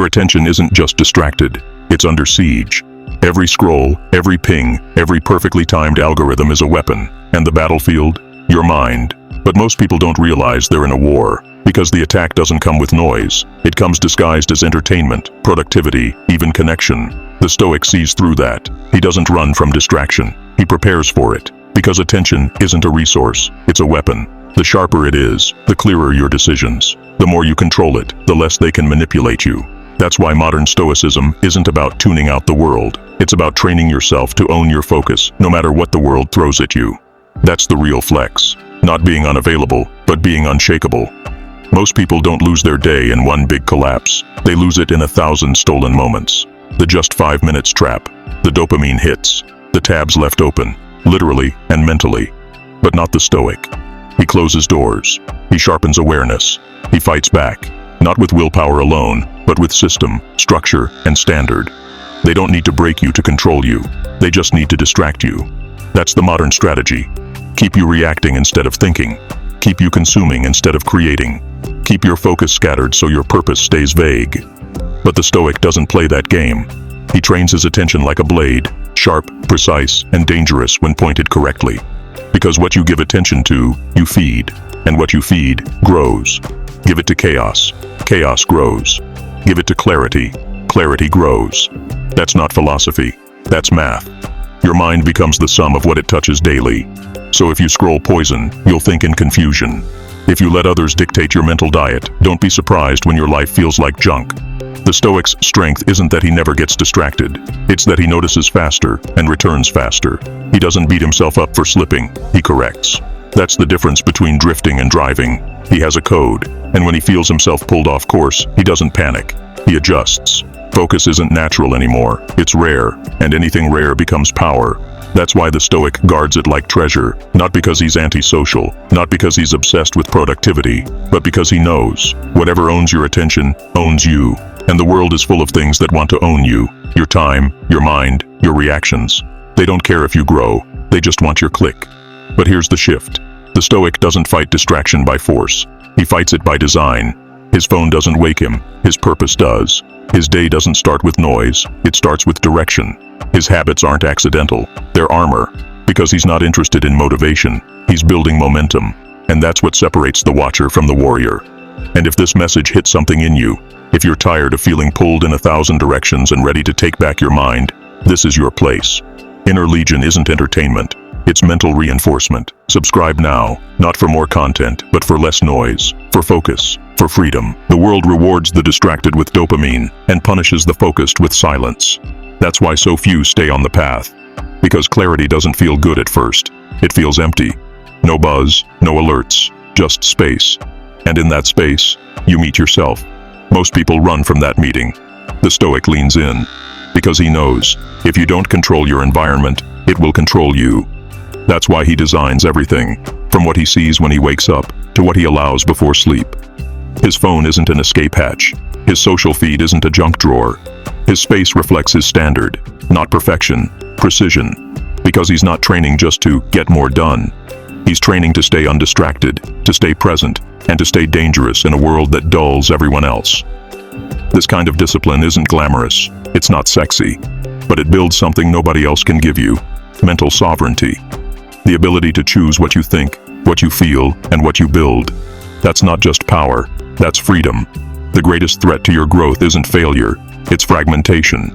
Your attention isn't just distracted, it's under siege. Every scroll, every ping, every perfectly timed algorithm is a weapon, and the battlefield? Your mind. But most people don't realize they're in a war, because the attack doesn't come with noise. It comes disguised as entertainment, productivity, even connection. The Stoic sees through that. He doesn't run from distraction. He prepares for it. Because attention isn't a resource, it's a weapon. The sharper it is, the clearer your decisions. The more you control it, the less they can manipulate you. That's why modern Stoicism isn't about tuning out the world. It's about training yourself to own your focus, no matter what the world throws at you. That's the real flex. Not being unavailable, but being unshakable. Most people don't lose their day in one big collapse. They lose it in 1,000 stolen moments. The just 5 minutes trap. The dopamine hits. The tabs left open, literally and mentally. But not the Stoic. He closes doors. He sharpens awareness. He fights back. Not with willpower alone, but with system, structure, and standard. They don't need to break you to control you. They just need to distract you. That's the modern strategy. Keep you reacting instead of thinking. Keep you consuming instead of creating. Keep your focus scattered so your purpose stays vague. But the Stoic doesn't play that game. He trains his attention like a blade, sharp, precise, and dangerous when pointed correctly. Because what you give attention to, you feed. And what you feed, grows. Give it to chaos. Chaos grows. Give it to clarity. Clarity grows. That's not philosophy. That's math. Your mind becomes the sum of what it touches daily. So if you scroll poison, you'll think in confusion. If you let others dictate your mental diet, don't be surprised when your life feels like junk. The Stoic's strength isn't that he never gets distracted. It's that he notices faster and returns faster. He doesn't beat himself up for slipping, he corrects. That's the difference between drifting and driving. He has a code, and when he feels himself pulled off course, he doesn't panic. He adjusts. Focus isn't natural anymore. It's rare, and anything rare becomes power. That's why the Stoic guards it like treasure, not because he's antisocial, not because he's obsessed with productivity, but because he knows, whatever owns your attention, owns you. And the world is full of things that want to own you. Your time, your mind, your reactions. They don't care if you grow, they just want your click. But here's the shift. The Stoic doesn't fight distraction by force. He fights it by design. His phone doesn't wake him, his purpose does. His day doesn't start with noise, it starts with direction. His habits aren't accidental, they're armor. Because he's not interested in motivation, he's building momentum. And that's what separates the watcher from the warrior. And if this message hits something in you, if you're tired of feeling pulled in 1,000 directions and ready to take back your mind, this is your place. Inner Legion isn't entertainment, it's mental reinforcement. Subscribe now, not for more content, but for less noise, for focus, for freedom. The world rewards the distracted with dopamine and punishes the focused with silence. That's why so few stay on the path. Because clarity doesn't feel good at first. It feels empty. No buzz, no alerts, just space. And in that space, you meet yourself. Most people run from that meeting. The Stoic leans in. Because he knows, if you don't control your environment, it will control you. That's why he designs everything, from what he sees when he wakes up, to what he allows before sleep. His phone isn't an escape hatch. His social feed isn't a junk drawer. His space reflects his standard, not perfection, precision. Because he's not training just to get more done. He's training to stay undistracted, to stay present, and to stay dangerous in a world that dulls everyone else. This kind of discipline isn't glamorous, it's not sexy, but it builds something nobody else can give you: mental sovereignty. The ability to choose what you think, what you feel, and what you build. That's not just power, that's freedom. The greatest threat to your growth isn't failure, it's fragmentation.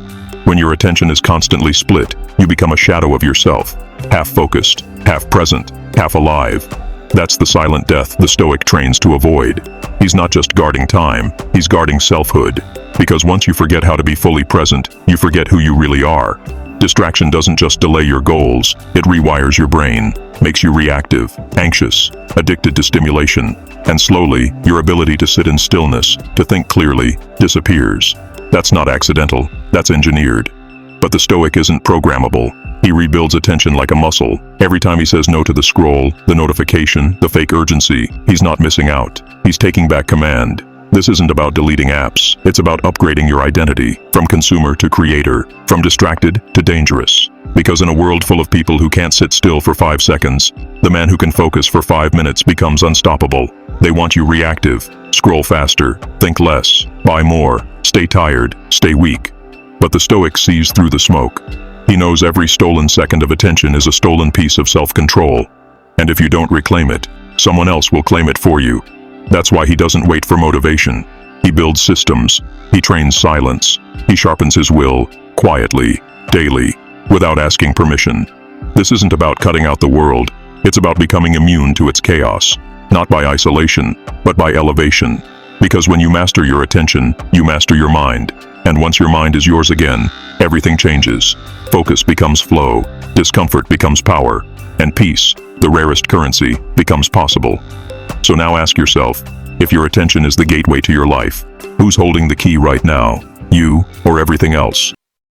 When your attention is constantly split, you become a shadow of yourself, half focused, half present, half alive. That's the silent death the Stoic trains to avoid. He's not just guarding time, he's guarding selfhood. Because once you forget how to be fully present, you forget who you really are. Distraction doesn't just delay your goals, it rewires your brain, makes you reactive, anxious, addicted to stimulation, and slowly, your ability to sit in stillness, to think clearly, disappears. That's not accidental, that's engineered. But the Stoic isn't programmable. He rebuilds attention like a muscle. Every time he says no to the scroll, the notification, the fake urgency, he's not missing out. He's taking back command. This isn't about deleting apps, it's about upgrading your identity, from consumer to creator, from distracted to dangerous. Because in a world full of people who can't sit still for 5 seconds, the man who can focus for 5 minutes becomes unstoppable. They want you reactive. Scroll faster, think less, buy more, stay tired, stay weak. But the Stoic sees through the smoke. He knows every stolen second of attention is a stolen piece of self-control. And if you don't reclaim it, someone else will claim it for you. That's why he doesn't wait for motivation. He builds systems. He trains silence. He sharpens his will, quietly, daily, without asking permission. This isn't about cutting out the world. It's about becoming immune to its chaos. Not by isolation, but by elevation. Because when you master your attention, you master your mind. And once your mind is yours again, everything changes. Focus becomes flow, discomfort becomes power, and peace, the rarest currency, becomes possible. So now ask yourself, if your attention is the gateway to your life, who's holding the key right now? You or everything else?